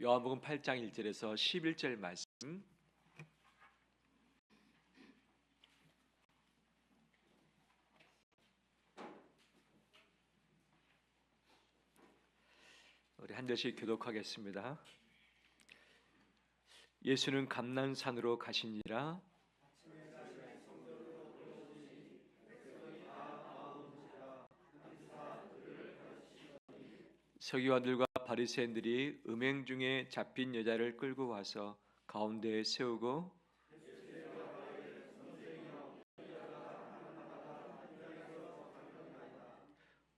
요한복음 8장 1절에서 11절 말씀, 우리 한 절씩 교독하겠습니다. 예수는 감난산으로 가시니라. 서기관들과 바리새인들이 음행 중에 잡힌 여자를 끌고 와서 가운데에 세우고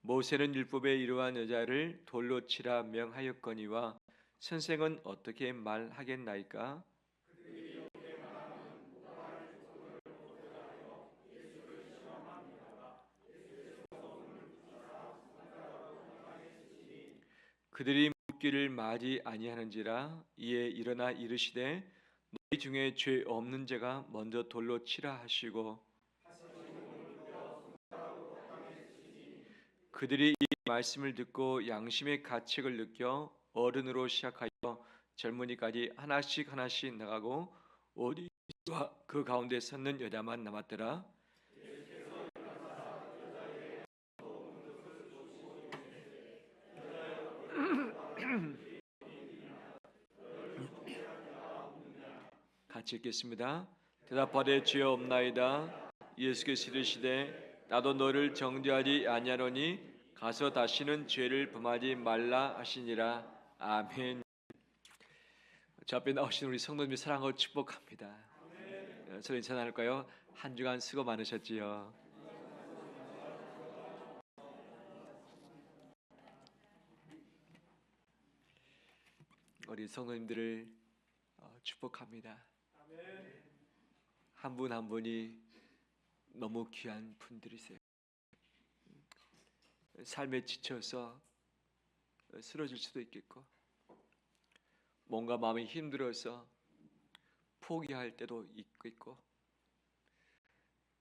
모세는 율법에 이러한 여자를 돌로 치라 명하였거니와 선생은 어떻게 말하겠나이까? 그들이 묻기를 마지 아니하는지라. 이에 일어나 이르시되 너희 중에 죄 없는 자가 먼저 돌로 치라 하시고 그들이 이 말씀을 듣고 양심의 가책을 느껴 어른으로 시작하여 젊은이까지 하나씩 하나씩 나가고 오직 예수와 그 가운데 섰는 여자만 남았더라. 같이 읽겠습니다. 대답하되 주여 없나이다. 예수께서 이르시되 나도 너를 정죄하지 아니하노니 가서 다시는 죄를 범하지 말라 하시니라. 아멘. 저 앞에 나오신 우리 성도님의 사랑을 축복합니다. 서로 인사 나눌까요? 한 주간 수고 많으셨지요. 우리 성도님들을 축복합니다. 한 분 한 분이 너무 귀한 분들이세요. 삶에 지쳐서 쓰러질 수도 있겠고 뭔가 마음이 힘들어서 포기할 때도 있고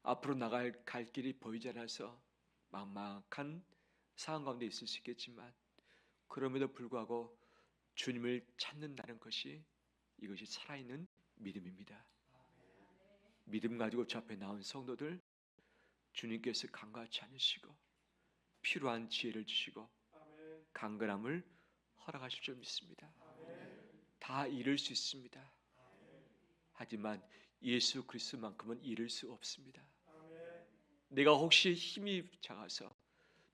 앞으로 나갈 갈 길이 보이지 않아서 막막한 상황 가운데 있을 수 있겠지만 그럼에도 불구하고 주님을 찾는다는 것이 이것이 살아있는 믿음입니다. 믿음 가지고 저 앞에 나온 성도들 주님께서 간과치 않으시고 필요한 지혜를 주시고 강건함을 허락하실 줄 믿습니다. 다 이룰 수 있습니다. 하지만 예수 그리스도만큼은 이룰 수 없습니다. 내가 혹시 힘이 작아서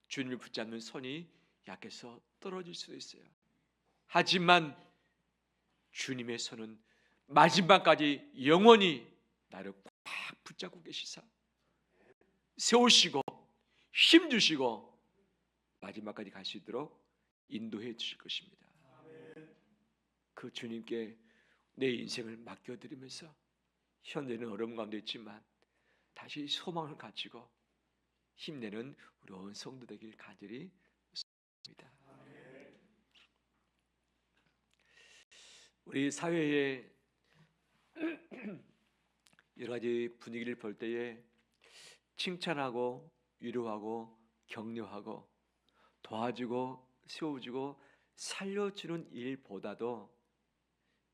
주님을 붙잡는 손이 약해서 떨어질 수도 있어요. 하지만 주님의 손은 마지막까지 영원히 나를 꽉 붙잡고 계시사 세우시고 힘주시고 마지막까지 갈 수 있도록 인도해 주실 것입니다. 그 주님께 내 인생을 맡겨드리면서 현재는 어려움 가운데 있지만 다시 소망을 가지고 힘내는 우리 온 성도 되길 간절히 소원합니다. 우리 사회의 여러 가지 분위기를 볼 때에 칭찬하고 위로하고 격려하고 도와주고 세워주고 살려주는 일보다도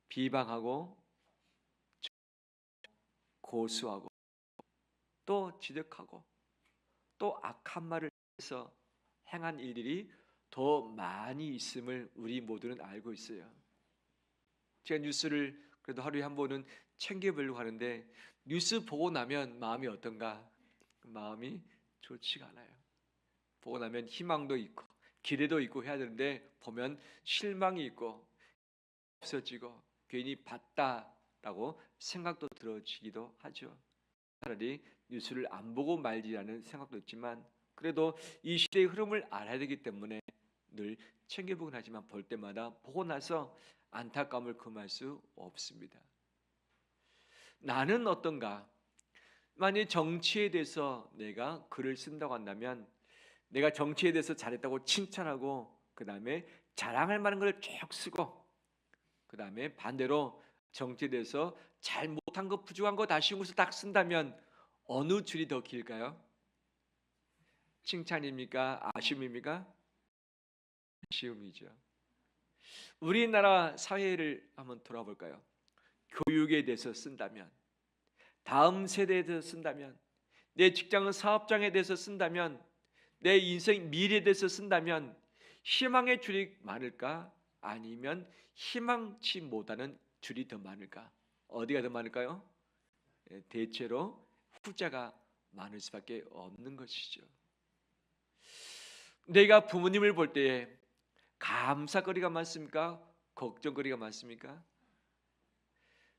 비방하고 고수하고 또 지적하고 또 악한 말을 해서 행한 일들이 더 많이 있음을 우리 모두는 알고 있어요. 제가 뉴스를 그래도 하루에 한 번은 챙겨보려고 하는데 뉴스 보고 나면 마음이 어떤가? 마음이 좋지가 않아요. 보고 나면 희망도 있고 기대도 있고 해야 되는데 보면 실망이 있고 없어지고 괜히 봤다라고 생각도 들어지기도 하죠. 차라리 뉴스를 안 보고 말지라는 생각도 있지만 그래도 이 시대의 흐름을 알아야 되기 때문에 늘 챙겨보긴 하지만 볼 때마다 보고 나서 안타까움을 금할 수 없습니다. 나는 어떤가? 만약 정치에 대해서 내가 글을 쓴다고 한다면 내가 정치에 대해서 잘했다고 칭찬하고 그 다음에 자랑할 만한 걸 쭉 쓰고 그 다음에 반대로 정치에 대해서 잘 못한 거 부족한 거 다시 용서 딱 쓴다면 어느 줄이 더 길까요? 칭찬입니까? 아쉬움입니까? 아쉬움이죠. 우리나라 사회를 한번 돌아볼까요? 교육에 대해서 쓴다면, 다음 세대에 대해서 쓴다면, 내 직장 사업장에 대해서 쓴다면, 내 인생 미래에 대해서 쓴다면 희망의 줄이 많을까? 아니면 희망치 못하는 줄이 더 많을까? 어디가 더 많을까요? 대체로 후자가 많을 수밖에 없는 것이죠. 내가 부모님을 볼 때에 감사거리가 많습니까? 걱정거리가 많습니까?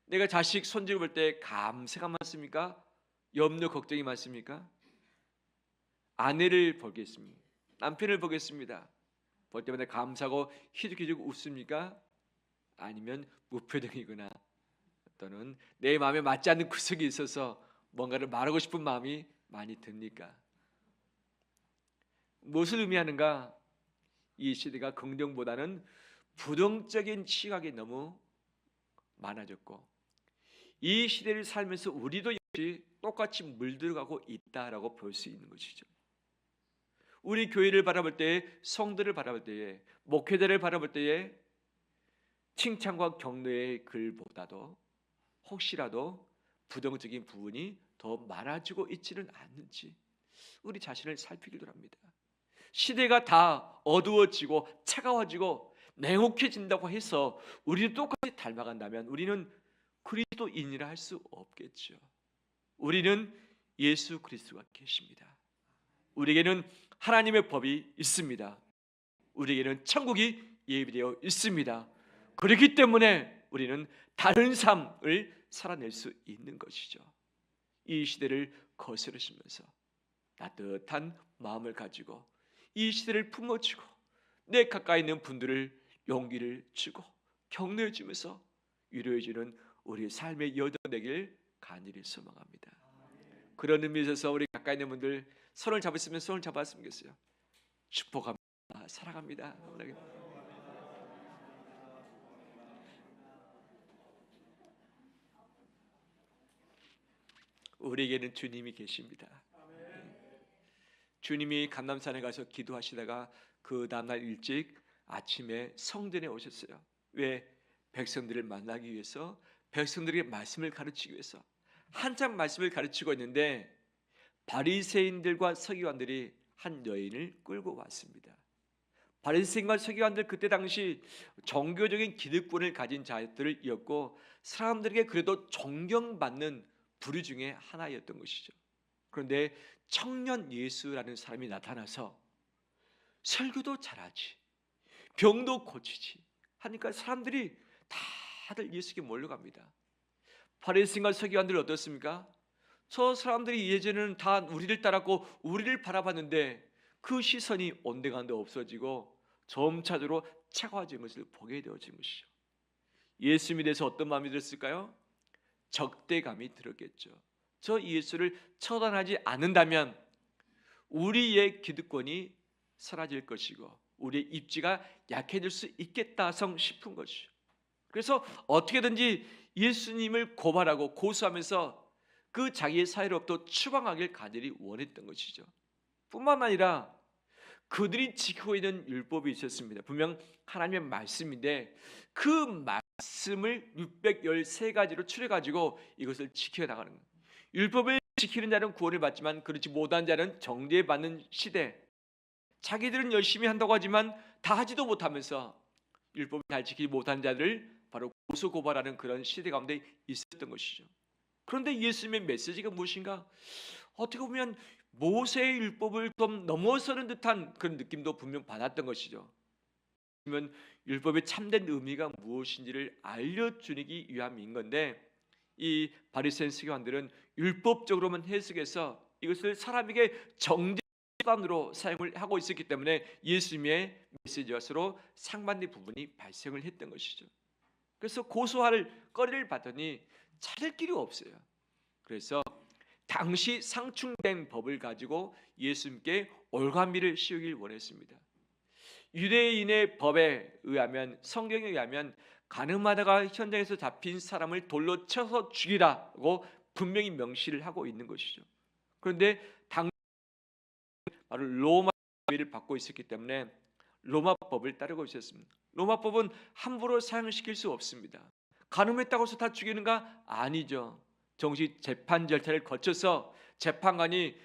내가 자식 손주를 볼 때 감사가 많습니까? 염려 걱정이 많습니까? 아내를 보겠습니다. 남편을 보겠습니다. 볼 때마다 감사하고 희죽희죽 웃습니까? 아니면 무표정이거나 또는 내 마음에 맞지 않는 구석이 있어서 뭔가를 말하고 싶은 마음이 많이 듭니까? 무엇을 의미하는가? 이 시대가 긍정보다는 부정적인 시각이 너무 많아졌고, 이 시대를 살면서 우리도 역시 똑같이 물들어가고 있다라고 볼 수 있는 것이죠. 우리 교회를 바라볼 때에, 성도를 바라볼 때에, 목회자를 바라볼 때에 칭찬과 격려의 글보다도 혹시라도 부정적인 부분이 더 많아지고 있지는 않는지 우리 자신을 살피기도 합니다. 시대가 다 어두워지고 차가워지고 냉혹해진다고 해서 우리도 똑같이 닮아간다면 우리는 그리스도인이라 할 수 없겠죠. 우리는 예수 그리스도가 계십니다. 우리에게는 하나님의 법이 있습니다. 우리에게는 천국이 예비되어 있습니다. 그렇기 때문에 우리는 다른 삶을 살아낼 수 있는 것이죠. 이 시대를 거스르시면서 따뜻한 마음을 가지고 이 시대를 품어주고 내 가까이 있는 분들을 용기를 주고 격려해 주면서 위로해 주는 우리 삶의 여정 되길 간절히 소망합니다. 그런 의미에서 우리 가까이 있는 분들 손을 잡으시면 손을 잡았으면 좋겠어요. 축복합니다. 사랑합니다. 우리에게는 주님이 계십니다. 주님이 감람산에 가서 기도하시다가 그 다음날 일찍 아침에 성전에 오셨어요. 왜? 백성들을 만나기 위해서, 백성들에게 말씀을 가르치기 위해서. 한참 말씀을 가르치고 있는데 바리새인들과 서기관들이 한 여인을 끌고 왔습니다. 바리새인과 서기관들 그때 당시 종교적인 기득권을 가진 자들이었고 사람들에게 그래도 존경받는 부류 중에 하나였던 것이죠. 그런데 청년 예수라는 사람이 나타나서 설교도 잘하지, 병도 고치지 하니까 사람들이 다들 예수께 몰려갑니다. 바리새인과 서기관들은 어떻습니까? 저 사람들이 예전에는 다 우리를 따랐고 우리를 바라봤는데 그 시선이 온데간데 없어지고 점차적으로 차가워진 것을 보게 되어진 것이죠. 예수님에 대해서 어떤 마음이 들었을까요? 적대감이 들었겠죠. 저 예수를 처단하지 않는다면 우리의 기득권이 사라질 것이고 우리의 입지가 약해질 수 있겠다 싶은 것이죠. 그래서 어떻게든지 예수님을 고발하고 고소하면서 그 자기의 사회로부터 추방하길 간절히 원했던 것이죠. 뿐만 아니라 그들이 지키고 있는 율법이 있었습니다. 분명 하나님의 말씀인데 그 말씀을 613가지로 추려가지고 이것을 지켜나가는 거예요. 율법을 지키는 자는 구원을 받지만 그렇지 못한 자는 정죄받는 시대. 자기들은 열심히 한다고 하지만 다 하지도 못하면서 율법을 잘 지키지 못한 자들을 바로 고소고발하는 그런 시대 가운데 있었던 것이죠. 그런데 예수님의 메시지가 무엇인가? 어떻게 보면 모세의 율법을 좀 넘어서는 듯한 그런 느낌도 분명 받았던 것이죠. 그러면 율법의 참된 의미가 무엇인지를 알려주기 위함인 건데 이 바리새인 서기관들은 율법적으로만 해석해서 이것을 사람에게 정죄관으로 사용을 하고 있었기 때문에 예수님의 메시지와 서로 상반된 부분이 발생을 했던 것이죠. 그래서 고소할 거리를 봤더니 찾을 길이 없어요. 그래서 당시 상충된 법을 가지고 예수님께 올가미를 씌우길 원했습니다. 유대인의 법에 의하면, 성경에 의하면 가늠하다가 현장에서 잡힌 사람을 돌로 쳐서 죽이라고 분명히 명시를 하고 있는 것이죠. 그런데 당시 바로 로마 법을 받고 있었기 때문에 로마법을 따르고 있었습니다. 로마법은 함부로 사용시킬 수 없습니다. 간음했다고 해서 다 죽이는가? 아니죠. 정식 재판 절차를 거쳐서 재판관이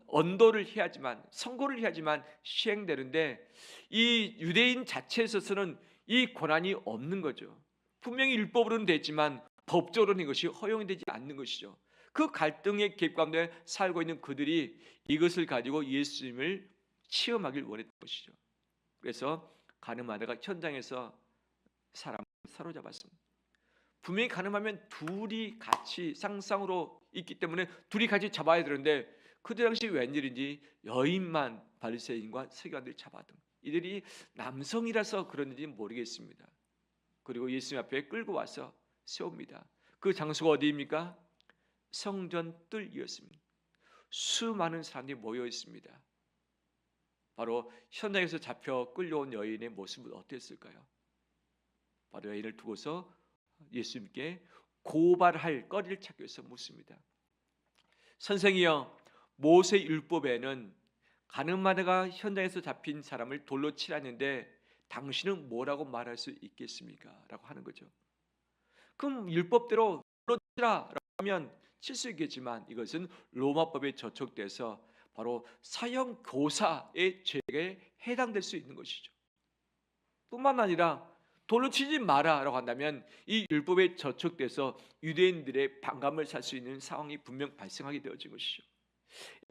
언도를 해야지만, 선고를 해야지만 시행되는데, 이 유대인 자체에 있어서는 이 권한이 없는 거죠. 분명히 율법으로는 됐지만 법적으로는 이것이 허용이 되지 않는 것이죠. 그 갈등의 갭 가운데 살고 있는 그들이 이것을 가지고 예수님을 시험하길 원했던 것이죠. 그래서 가늠하다가 현장에서 사람을 사로잡았습니다. 분명히 가늠하면 둘이 같이 쌍쌍으로 있기 때문에 둘이 같이 잡아야 되는데, 그때 당시 웬일인지 여인만 바리새인과 서기관들이 잡아둔, 이들이 남성이라서 그런지 모르겠습니다. 그리고 예수님 앞에 끌고 와서 세웁니다. 그 장소가 어디입니까? 성전 뜰이었습니다. 수많은 사람들이 모여 있습니다. 바로 현장에서 잡혀 끌려온 여인의 모습은 어땠을까요? 바로 여인을 두고서 예수님께 고발할 거리를 찾기 위해서 묻습니다. 선생이여, 모세 율법에는 가늠하다가 현장에서 잡힌 사람을 돌로 치라는데 당신은 뭐라고 말할 수 있겠습니까? 라고 하는 거죠. 그럼 율법대로 돌로 치라라고 하면 칠 수 있겠지만, 이것은 로마법에 저촉돼서 바로 사형 교사의 죄에 해당될 수 있는 것이죠. 뿐만 아니라 돌로 치지 마라라고 한다면 이 율법에 저촉돼서 유대인들의 반감을 살 수 있는 상황이 분명 발생하게 되어진 것이죠.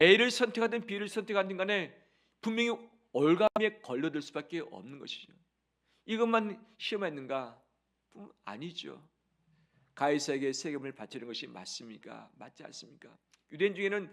A를 선택하든 B를 선택하든 간에 분명히 올감에 걸려들 수밖에 없는 것이죠. 이것만 시험했는가? 아니죠. 가이사에게 세금을 바치는 것이 맞습니까? 맞지 않습니까? 유대인 중에는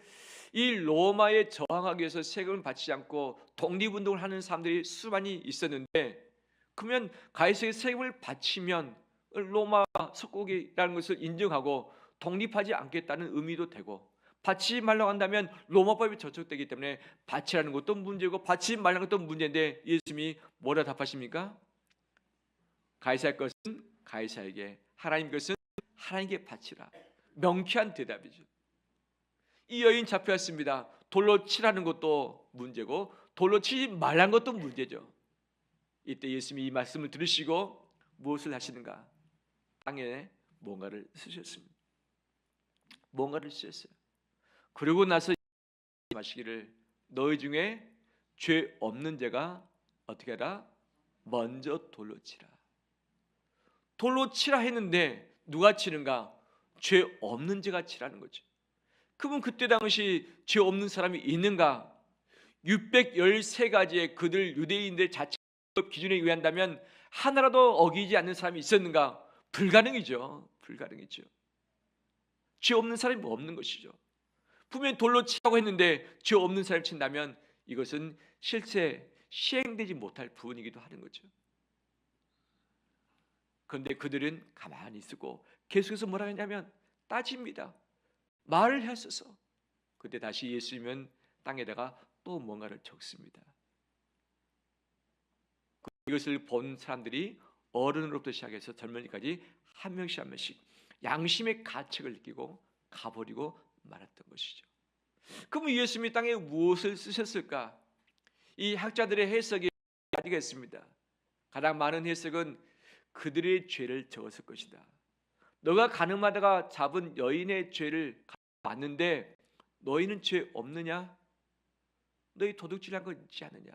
이 로마에 저항하기 위해서 세금을 바치지 않고 독립운동을 하는 사람들이 수많이 있었는데, 그러면 가이사에게 세금을 바치면 로마 속국이라는 것을 인정하고 독립하지 않겠다는 의미도 되고, 바치지 말라고 한다면 로마법이 저촉되기 때문에 바치라는 것도 문제고 바치지 말라는 것도 문제인데, 예수님이 뭐라 답하십니까? 가이사의 것은 가이사에게, 하나님 것은 하나님께 바치라. 명쾌한 대답이죠. 이 여인 잡혀왔습니다. 돌로 치라는 것도 문제고 돌로 치지 말라는 것도 문제죠. 이때 예수님이 이 말씀을 들으시고 무엇을 하시는가? 땅에 뭔가를 쓰셨습니다. 뭔가를 쓰셨어요. 그러고 나서 마시기를, 너희 중에 죄 없는 자가 어떻게 하라? 먼저 돌로 치라. 돌로 치라 했는데 누가 치는가? 죄 없는 자가 치라는 거죠. 그러면 그때 당시 죄 없는 사람이 있는가? 613가지의 그들 유대인들 자체법 기준에 의한다면 하나라도 어기지 않는 사람이 있었는가? 불가능이죠. 불가능이죠. 죄 없는 사람이 없는 것이죠. 분명히 돌로 치라고 했는데 죄 없는 사람이 친다면 이것은 실제 시행되지 못할 부분이기도 하는 거죠. 그런데 그들은 가만히 있고 계속해서 뭐라 했냐면 따집니다. 말을 했어서. 그때 다시 예수님은 땅에다가 또 뭔가를 적습니다. 이것을 본 사람들이 어른으로부터 시작해서 젊은이까지 한 명씩 한 명씩 양심의 가책을 느끼고 가버리고 말았던 것이죠. 그럼 예수님이 땅에 무엇을 쓰셨을까? 이 학자들의 해석이 아니겠습니다. 가장 많은 해석은 그들의 죄를 적었을 것이다. 너가 가늠하다가 잡은 여인의 죄를 봤는데 너희는 죄 없느냐? 너희 도둑질한 것 있지 않느냐?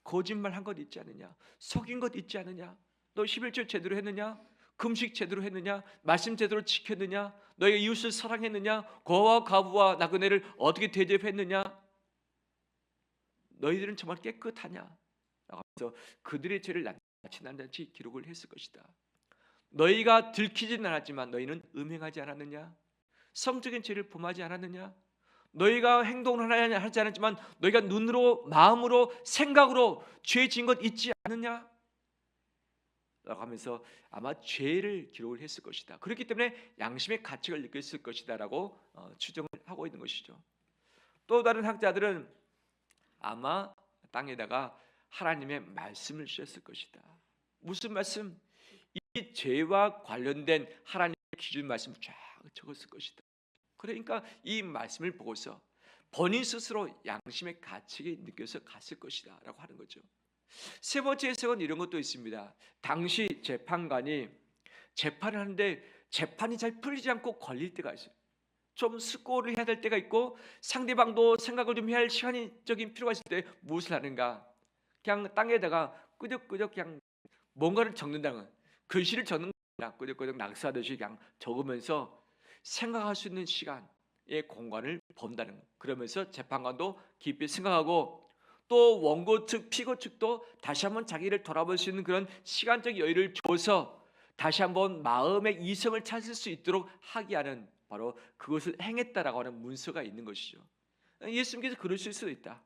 거짓말한 것 있지 않느냐? 속인 것 있지 않느냐? 너 11조 제대로 했느냐? 금식 제대로 했느냐? 말씀 제대로 지켰느냐? 너희가 이웃을 사랑했느냐? 고아와 과부와 나그네를 어떻게 대접했느냐? 너희들은 정말 깨끗하냐? 라고 하면서 그들의 죄를 낱낱이 기록을 했을 것이다. 너희가 들키지는 않았지만 너희는 음행하지 않았느냐? 성적인 죄를 범하지 않았느냐? 너희가 행동을 하지 않았지만 너희가 눈으로, 마음으로, 생각으로 죄 지은 것 있지 않느냐? 라고 하면서 아마 죄를 기록을 했을 것이다. 그렇기 때문에 양심의 가책을 느꼈을 것이다 라고 추정을 하고 있는 것이죠. 또 다른 학자들은 아마 땅에다가 하나님의 말씀을 주셨을 것이다. 무슨 말씀? 이 죄와 관련된 하나님의 기준 말씀을 쫙 적었을 것이다. 그러니까 이 말씀을 보고서 본인 스스로 양심의 가책이 느껴서 갔을 것이다 라고 하는 거죠. 세 번째 해석은 이런 것도 있습니다. 당시 재판관이 재판을 하는데 재판이 잘 풀리지 않고 걸릴 때가 있어요. 좀 수고를 해야 될 때가 있고 상대방도 생각을 좀 해야 할 시간적인 필요가 있을 때 무엇을 하는가? 그냥 땅에다가 끄적끄적 그냥 뭔가를 적는다는, 글씨를 적는 거야. 끄적끄적 낙서하듯이 그냥 적으면서 생각할 수 있는 시간의 공간을 번다는 거예요. 그러면서 재판관도 깊이 생각하고 또 원고 측, 피고 측도 다시 한번 자기를 돌아볼 수 있는 그런 시간적 여유를 줘서 다시 한번 마음의 이성을 찾을 수 있도록 하게 하는, 바로 그것을 행했다라고 하는 문서가 있는 것이죠. 예수님께서 그러실 수도 있다.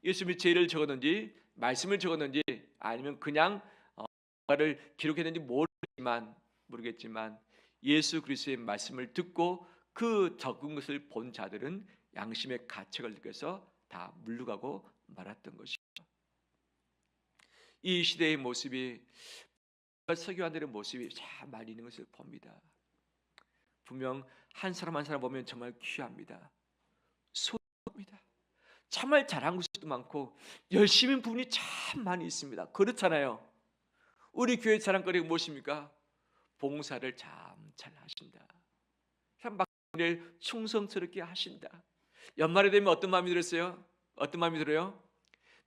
예수님이 죄를 적었는지 말씀을 적었는지 아니면 그냥 를 기록했는지 모르겠지만 예수 그리스도의 말씀을 듣고 그 적은 것을 본 자들은 양심의 가책을 느껴서 다 물러가고 말았던 것이죠. 이 시대의 모습이, 서기관들의 모습이 참 많이 있는 것을 봅니다. 분명 한 사람 한 사람 보면 정말 귀합니다. 소중합니다. 정말 잘한 것도 많고 열심히 부분이 참 많이 있습니다. 그렇잖아요. 우리 교회 자랑거리가 무엇입니까? 봉사를 참 잘 하신다. 참 막일을 충성스럽게 하신다. 연말에 되면 어떤 마음이 들었어요? 어떤 마음이 들어요?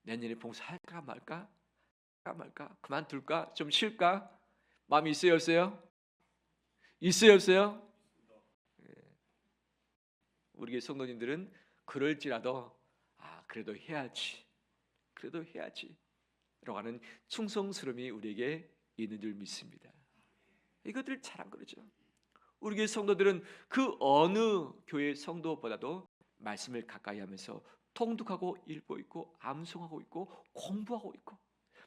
내년에 봉사할까 말까? 그만둘까? 좀 쉴까? 마음이 있어요 없어요? 있어요 없어요? 우리 성도님들은 그럴지라도 그래도 해야지 라고 하는 충성스러움이 우리에게 있는 줄 믿습니다. 이것들 잘한 거죠. 우리 교회 성도들은 그 어느 교회 성도보다도 말씀을 가까이 하면서 통독하고 읽고 있고 암송하고 있고 공부하고 있고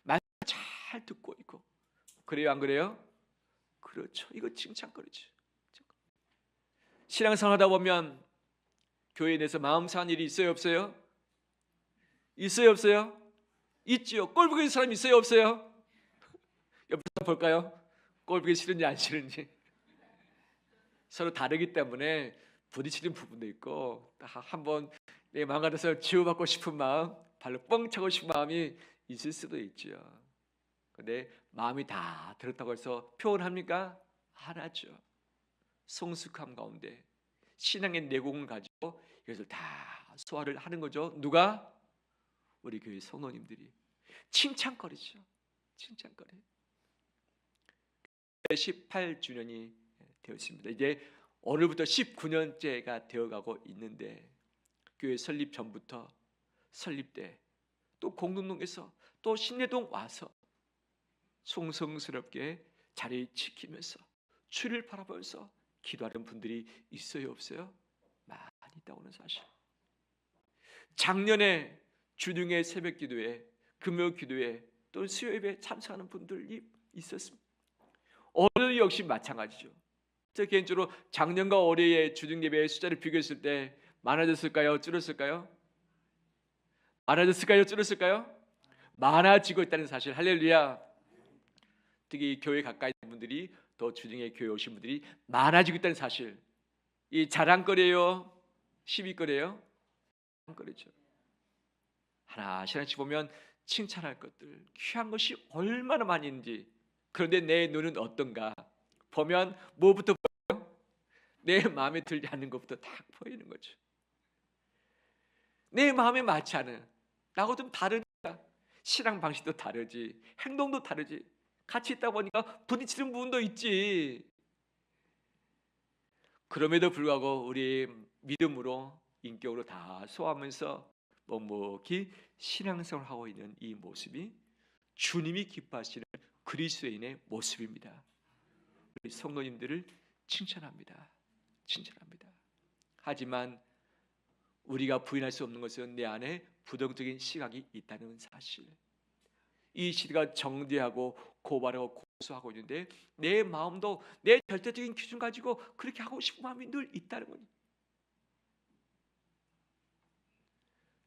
말씀 잘 듣고 있고, 그래요 안 그래요? 그렇죠. 이거 칭찬거리죠. 신앙생활 하다 보면 교회에 대해서 마음 상한 일이 있어요 없어요? 있어요 없어요? 있지요. 꼴 보기 사람 있어요 없어요? 옆에 볼까요? 꼴 보기 싫은지 안 싫은지. 서로 다르기 때문에 부딪히는 부분도 있고, 한번 내 마음 같아서 치유받고 싶은 마음, 발로 뻥 차고 싶은 마음이 있을 수도 있죠. 근데 마음이 다 들었다고 해서 표현합니까? 안 하죠. 성숙함 가운데 신앙의 내공을 가지고 이것을 다 소화를 하는 거죠. 누가? 우리 교회 성도님들이. 칭찬거리죠. 칭찬거리. 18주년이 되었습니다. 이제 오늘부터 19년째가 되어가고 있는데, 교회 설립 전부터 설립 때 또 공동동에서 또 신내동 와서 송성스럽게 자리 지키면서 주를 바라보면서 기도하는 분들이 있어요 없어요? 많이 있다고는 사실. 작년에 주중에 새벽 기도에, 금요 기도에, 또 수요 예배에 참석하는 분들이 있었습니다. 오늘 역시 마찬가지죠. 저 개인적으로 작년과 올해의 주중 예배의 숫자를 비교했을 때 많아졌을까요? 줄었을까요? 많아졌을까요? 줄었을까요? 많아지고 있다는 사실. 할렐루야. 특히 교회 가까이 있는 분들이, 더 주중에 교회 오신 분들이 많아지고 있다는 사실. 이 자랑거리예요? 시비거리예요? 자랑거리죠. 하나씩 보면 칭찬할 것들, 귀한 것이 얼마나 많이 있는지. 그런데 내 눈은 어떤가? 보면 뭐부터 보여요? 내 마음에 들지 않는 것부터 딱 보이는 거죠. 내 마음에 맞지 않은, 나하고 좀 다르니까 신앙 방식도 다르지, 행동도 다르지, 같이 있다 보니까 부딪히는 부분도 있지. 그럼에도 불구하고 우리 믿음으로, 인격으로 다 소화하면서 묵묵히 신앙생활을 하고 있는 이 모습이 주님이 기뻐하시는 그리스도인의 모습입니다. 우리 성도님들을 칭찬합니다. 하지만 우리가 부인할 수 없는 것은 내 안에 부정적인 시각이 있다는 사실. 이 시대가 정죄하고 고발하고 고소하고 있는데 내 마음도 내 절대적인 기준 가지고 그렇게 하고 싶은 마음이 늘 있다는 거예요.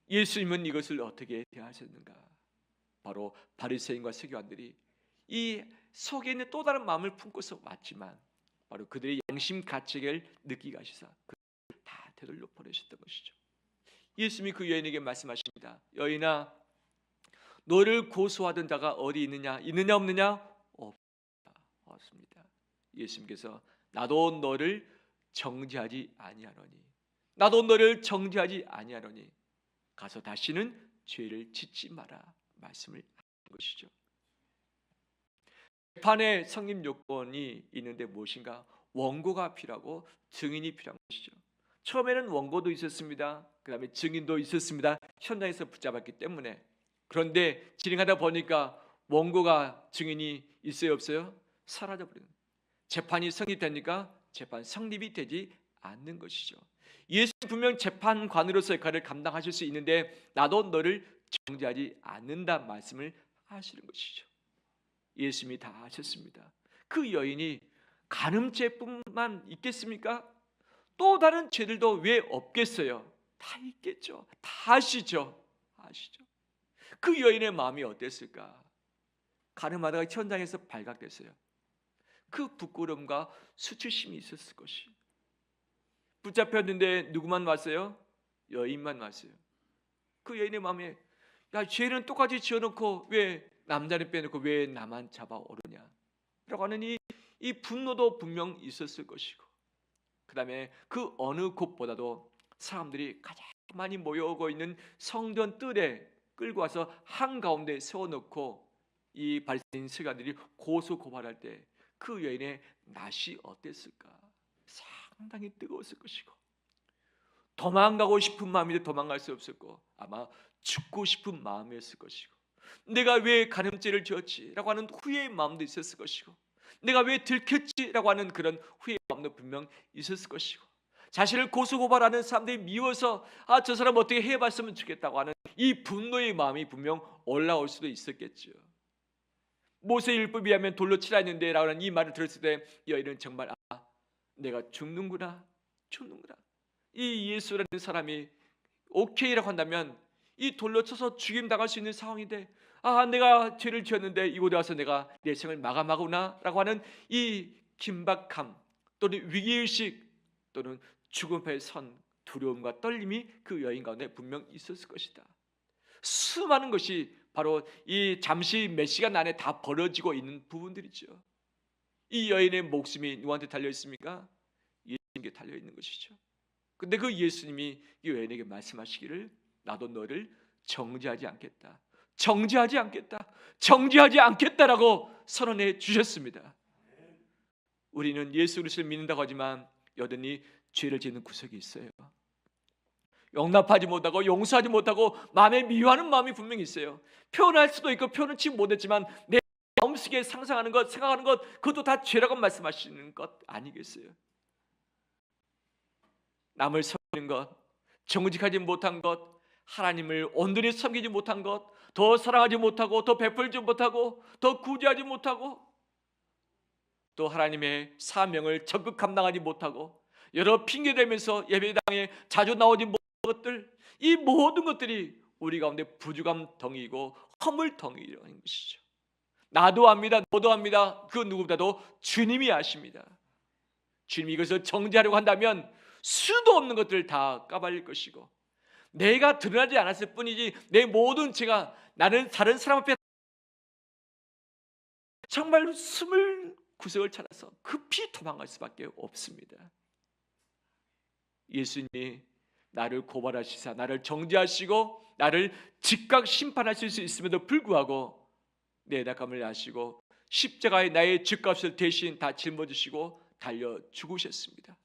예수님은 이것을 어떻게 대하셨는가? 바로 바리새인과 서기관들이 이 속에 있는 또 다른 마음을 품고서 왔지만 바로 그들의 양심 가책을 느끼게 하시사 그들을 다 되돌려 보내셨던 것이죠. 예수님이 그 여인에게 말씀하십니다. 여인아, 너를 고소하던 자가 어디 있느냐? 있느냐 없느냐? 없습니다. 예수님께서 나도 너를 정죄하지 아니하노니, 나도 너를 정죄하지 아니하노니 가서 다시는 죄를 짓지 마라 말씀을 하는 것이죠. 재판의 성립 요건이 있는데 무엇인가? 원고가 필요하고 증인이 필요한 것이죠. 처음에는 원고도 있었습니다. 그 다음에 증인도 있었습니다. 현장에서 붙잡았기 때문에. 그런데 진행하다 보니까 원고가 증인이 있어요 없어요? 사라져버리는. 재판이 성립되니까 재판 성립이 되지 않는 것이죠. 예수 분명 재판관으로서 역할을 감당하실 수 있는데 나도 너를 정죄하지 않는다 말씀을 하시는 것이죠. 예수님이 다 하셨습니다. 그 여인이 간음죄뿐만 있겠습니까? 또 다른 죄들도 왜 없겠어요? 다 있겠죠. 다 아시죠. 그 여인의 마음이 어땠을까? 간음하다가 현장에서 발각됐어요. 그 부끄러움과 수치심이 있었을 것이. 붙잡혔는데 누구만 왔어요? 여인만 왔어요. 그 여인의 마음에 야, 죄는 똑같이 지어놓고 왜 남자는 빼놓고 왜 나만 잡아오르냐 라고 하는 이 분노도 분명 있었을 것이고, 그 다음에 그 어느 곳보다도 사람들이 가장 많이 모여오고 있는 성전 뜰에 끌고 와서 한가운데 세워놓고 이 바리새인 서기관들이 고소 고발할 때 그 여인의 낯이 어땠을까? 상당히 뜨거웠을 것이고, 도망가고 싶은 마음인데 도망갈 수 없었고 아마 죽고 싶은 마음이었을 것이고, 내가 왜 간음죄를 지었지? 라고 하는 후회의 마음도 있었을 것이고, 내가 왜 들켰지? 라고 하는 그런 후회의 마음도 분명 있었을 것이고, 자신을 고소고발하는 사람들이 미워서 저 사람 어떻게 해봤으면 좋겠다고 하는 이 분노의 마음이 분명 올라올 수도 있었겠죠. 모세 율법에 의하면 돌로 치라 했는데 라고 하는 이 말을 들었을 때 여인은 정말 내가 죽는구나. 이 예수라는 사람이 오케이라고 한다면 이 돌로 쳐서 죽임당할 수 있는 상황인데 내가 죄를 지었는데 이곳에 와서 내가 내 생을 마감하구나 라고 하는 이 긴박함 또는 위기의식 또는 죽음의 선 두려움과 떨림이 그 여인 가운데 분명 있었을 것이다. 수많은 것이 바로 이 잠시 몇 시간 안에 다 벌어지고 있는 부분들이죠. 이 여인의 목숨이 누구한테 달려 있습니까? 예수님께 달려 있는 것이죠. 근데 그 예수님이 이 여인에게 말씀하시기를 나도 너를 정죄하지 않겠다라고 선언해 주셨습니다. 우리는 예수 그리스도를 믿는다고 하지만 여전히 죄를 짓는 구석이 있어요. 용납하지 못하고 용서하지 못하고 마음에 미워하는 마음이 분명히 있어요. 표현할 수도 있고 표현치 못했지만 내 마음속에 상상하는 것, 생각하는 것, 그것도 다 죄라고 말씀하시는 것 아니겠어요? 남을 섬기는 것, 정직하지 못한 것, 하나님을 온전히 섬기지 못한 것, 더 사랑하지 못하고 더 베풀지 못하고 더 구제하지 못하고 또 하나님의 사명을 적극 감당하지 못하고 여러 핑계대면서 예배당에 자주 나오지 못한 것들, 이 모든 것들이 우리 가운데 부족함 덩이고 허물 덩이라는 것이죠. 나도 압니다. 너도 압니다. 그 누구보다도 주님이 아십니다. 주님이 이것을 정죄하려고 한다면 수도 없는 것들을 다 까발릴 것이고, 내가 드러나지 않았을 뿐이지 내 모든 죄가 나는 다른 사람 앞에 정말 숨을 구석을 찾아서 급히 도망갈 수밖에 없습니다. 예수님이 나를 고발하시사 나를 정죄하시고 나를 즉각 심판하실 수 있음에도 불구하고 내 낙함을 아시고 십자가에 나의 죄값을 대신 다 짊어지시고 달려 죽으셨습니다.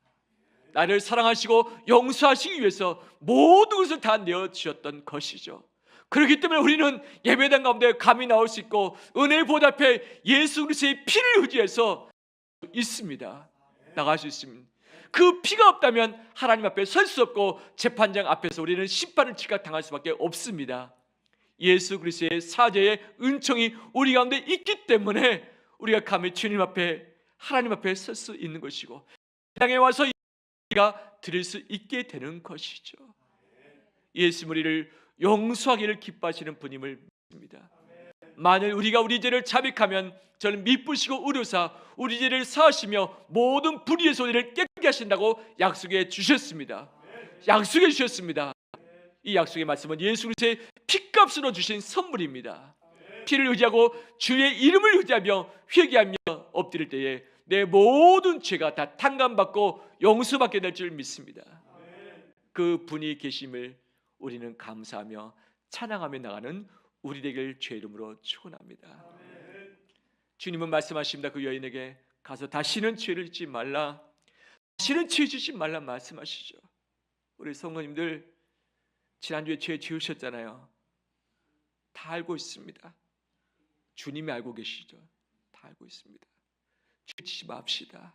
나를 사랑하시고 용서하시기 위해서 모든 것을 다 내어주셨던 것이죠. 그렇기 때문에 우리는 예배당 가운데 감히 나올 수 있고 은혜의 보좌 앞에 예수 그리스도의 피를 의지해서 있습니다. 나갈 수 있습니다. 그 피가 없다면 하나님 앞에 설 수 없고 재판장 앞에서 우리는 심판을 즉각 당할 수밖에 없습니다. 예수 그리스도의 사죄의 은총이 우리 가운데 있기 때문에 우리가 감히 주님 앞에 하나님 앞에 설 수 있는 것이고 땅에 와서 우리가 드릴 수 있게 되는 것이죠. 예수 우리를 용서하기를 기뻐하시는 분임을 믿습니다. 만일 우리가 우리 죄를 자백하면 저는 미쁘시고 의로사 우리 죄를 사하시며 모든 불의의 소리를 깨끗게 하신다고 약속해 주셨습니다. 이 약속의 말씀은 예수 그리스도의 피값으로 주신 선물입니다. 피를 의지하고 주의 이름을 의지하며 회개하며 엎드릴 때에 내 모든 죄가 다 탕감받고 용서받게 될 줄 믿습니다. 그 분이 계심을 우리는 감사하며 찬양하며 나가는 우리 되길 주의 이름으로 축원합니다. 주님은 말씀하십니다. 그 여인에게 가서 다시는 죄를 짓지 말라, 다시는 죄 짓지 말라 말씀하시죠. 우리 성도님들 지난주에 죄 지으셨잖아요. 다 알고 있습니다. 주님이 알고 계시죠. 다 알고 있습니다. 죄 짓지 맙시다.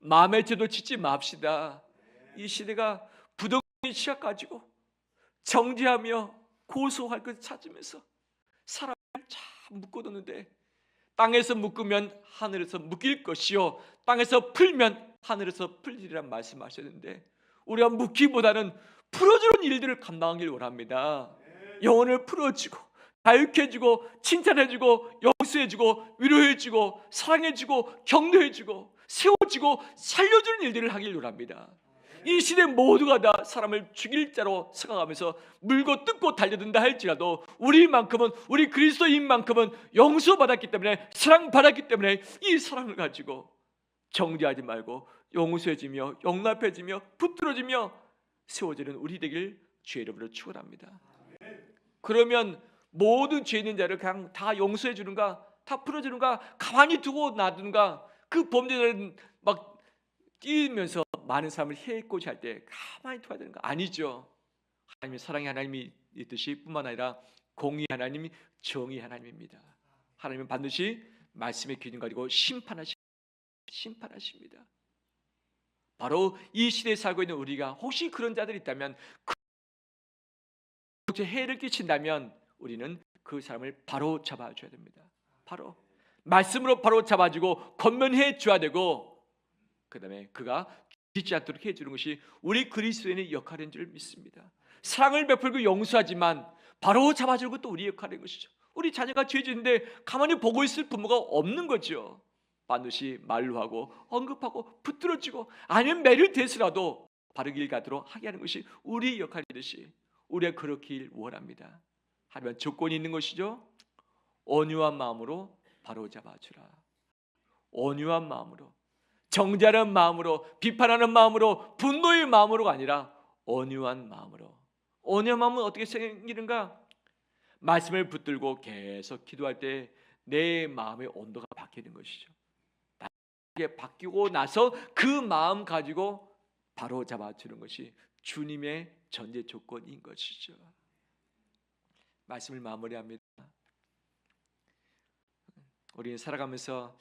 마음의 죄도 짓지 맙시다. 이 시대가 부동의 시각 가지고 정죄하며 고소할 것을 찾으면서 사람을 참 묶어뒀는데, 땅에서 묶으면 하늘에서 묶일 것이요 땅에서 풀면 하늘에서 풀리리란 말씀하셨는데, 우리가 묶기보다는 풀어주는 일들을 감당하길 원합니다. 영혼을 풀어주고 자유케해주고 칭찬해주고 용서해주고 위로해주고 사랑해주고 격려해주고 세워주고 살려주는 일들을 하길 원합니다. 이 시대 모두가 다 사람을 죽일 자로 생각하면서 물고 뜯고 달려든다 할지라도 우리만큼은, 우리 그리스도인만큼은 용서받았기 때문에, 사랑받았기 때문에 이 사랑을 가지고 정죄하지 말고 용서해지며 용납해지며 붙들어지며 세워지는 우리 되길 주의 이름으로 축원합니다. 그러면 모든 죄 있는 자를 그냥 다 용서해 주는가, 다 풀어주는가, 가만히 두고 놔두는가, 그 범죄자는 막 뛰면서 많은 사람을 해코지 할 때 가만히 둬야 되는가? 아니죠. 하나님의 사랑의 하나님이 있듯이 뿐만 아니라 공의 하나님이 정의 하나님입니다. 하나님은 반드시 말씀의 기준 가지고 심판하십니다. 바로 이 시대에 살고 있는 우리가 혹시 그런 자들이 있다면, 그 해를 끼친다면 우리는 그 사람을 바로 잡아줘야 됩니다. 바로 말씀으로 바로 잡아주고 건면해 줘야 되고, 그 다음에 그가 죽지 않도록 해주는 것이 우리 그리스도인의 역할인 줄 믿습니다. 사랑을 베풀고 용서하지만 바로 잡아주는 것도 우리 역할인 것이죠. 우리 자녀가 죄 짓는데 가만히 보고 있을 부모가 없는 거죠. 반드시 말로 하고 언급하고 붙들어주고, 아니면 매를 대서라도 바른 길 가도록 하게 하는 것이 우리 역할이듯이 우리가 그렇길 원합니다. 하지만 조건이 있는 것이죠. 온유한 마음으로 바로 잡아주라. 온유한 마음으로, 정죄하는 마음으로, 비판하는 마음으로, 분노의 마음으로가 아니라 온유한 마음으로. 온유한 마음은 어떻게 생기는가? 말씀을 붙들고 계속 기도할 때 내 마음의 온도가 바뀌는 것이죠. 바뀌고 나서 그 마음 가지고 바로 잡아주는 것이 주님의 전제 조건인 것이죠. 말씀을 마무리합니다. 우리는 살아가면서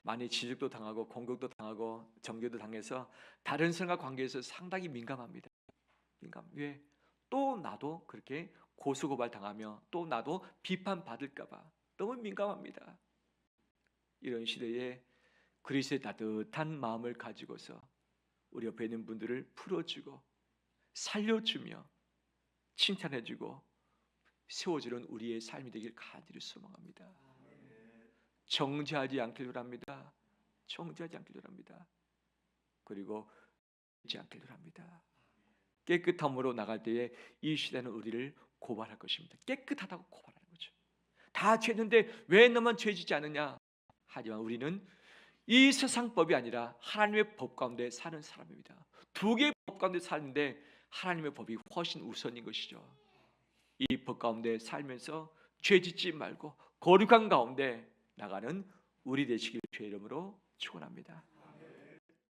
많이 지적도 당하고 공격도 당하고 정죄도 당해서 다른 사람과 관계에서 상당히 민감합니다. 왜? 또 나도 그렇게 고소고발 당하며 또 나도 비판받을까 봐 너무 민감합니다. 이런 시대에 그리스도의 따뜻한 마음을 가지고서 우리 옆에 있는 분들을 풀어주고 살려주며 칭찬해주고 세워주는 우리의 삶이 되길 간절히 소망합니다. 정죄하지 않기를 합니다. 정죄하지 않기를 합니다. 그리고 잊지 않기를 합니다. 깨끗함으로 나갈 때에 이 시대는 우리를 고발할 것입니다. 깨끗하다고 고발하는 거죠. 다 죄는데 왜 너만 죄지지 않느냐? 하지만 우리는 이 세상법이 아니라 하나님의 법 가운데 사는 사람입니다. 두 개의 법 가운데 사는데 하나님의 법이 훨씬 우선인 것이죠. 이 법 가운데 살면서 죄짓지 말고 거룩한 가운데 나가는 우리 되시길 주의 이름으로 축원합니다.